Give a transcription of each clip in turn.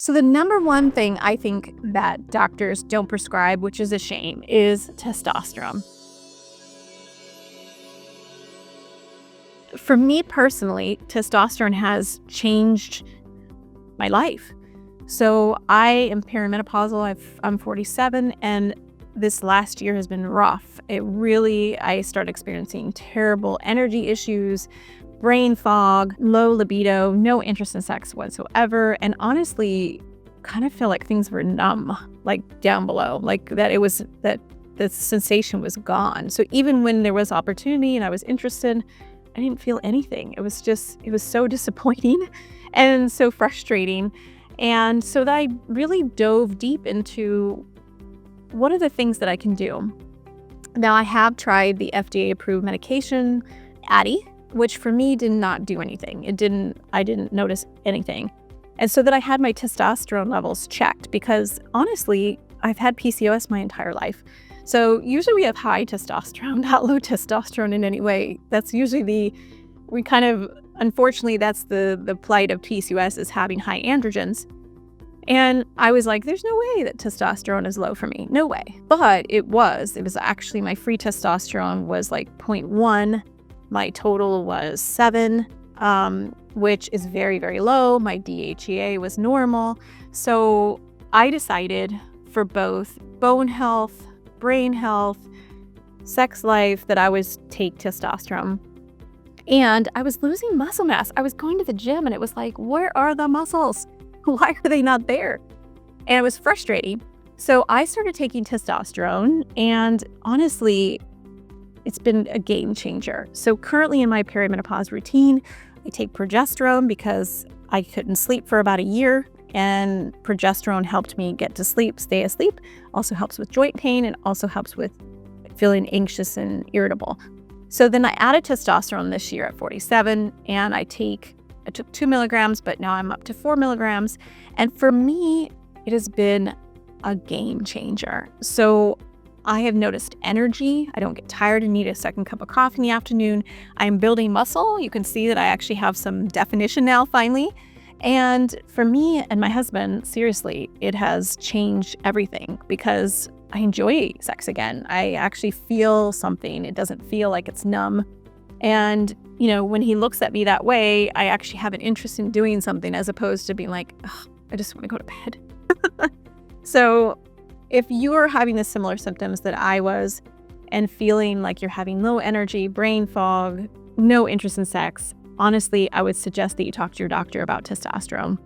So the number one thing I think that doctors don't prescribe, which is a shame, is testosterone. For me personally, testosterone has changed my life. So I am perimenopausal. I'm 47, and this last year has been rough. I started experiencing terrible energy issues, brain fog, low libido, no interest in sex whatsoever, and honestly, kind of feel like things were numb, like down below, like that the sensation was gone. So even when there was opportunity and I was interested, I didn't feel anything. It was so disappointing and so frustrating. And so that I really dove deep into what are the things that I can do. Now, I have tried the FDA-approved medication, Addie, which for me did not do anything. I didn't notice anything. And so that I had my testosterone levels checked because honestly, I've had PCOS my entire life. So usually we have high testosterone, not low testosterone in any way. That's usually unfortunately, that's the plight of PCOS is having high androgens. And I was like, there's no way that testosterone is low for me. No way. But it was actually my free testosterone was like 0.1. My total was 7, which is very, very low. My DHEA was normal. So I decided for both bone health, brain health, sex life, that I would take testosterone. And I was losing muscle mass. I was going to the gym and it was like, where are the muscles? Why are they not there? And it was frustrating. So I started taking testosterone, and honestly, it's been a game changer. So currently in my perimenopause routine, I take progesterone because I couldn't sleep for about a year, and progesterone helped me get to sleep, stay asleep, also helps with joint pain, and also helps with feeling anxious and irritable. So then I added testosterone this year at 47, and I took 2 milligrams, but now I'm up to 4 milligrams. And for me, it has been a game changer. So I have noticed energy. I don't get tired and need a second cup of coffee in the afternoon. I'm building muscle. You can see that I actually have some definition now, finally. And for me and my husband, seriously, it has changed everything because I enjoy sex again. I actually feel something. It doesn't feel like it's numb. And, when he looks at me that way, I actually have an interest in doing something as opposed to being like, I just want to go to bed. So if you're having the similar symptoms that I was and feeling like you're having low energy, brain fog, no interest in sex, honestly, I would suggest that you talk to your doctor about testosterone.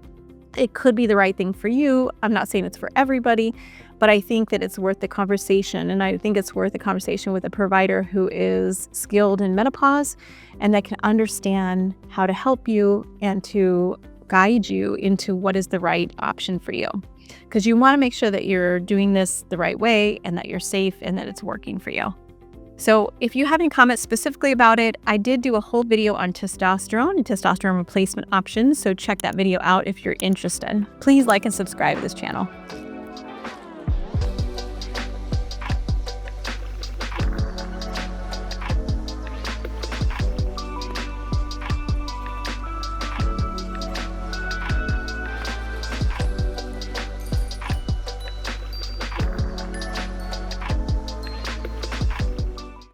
It could be the right thing for you. I'm not saying it's for everybody, but I think that it's worth the conversation. And I think it's worth a conversation with a provider who is skilled in menopause and that can understand how to help you and to guide you into what is the right option for you. Because you want to make sure that you're doing this the right way and that you're safe and that it's working for you. So if you have any comments specifically about it, I did do a whole video on testosterone and testosterone replacement options. So check that video out if you're interested. Please like and subscribe to this channel.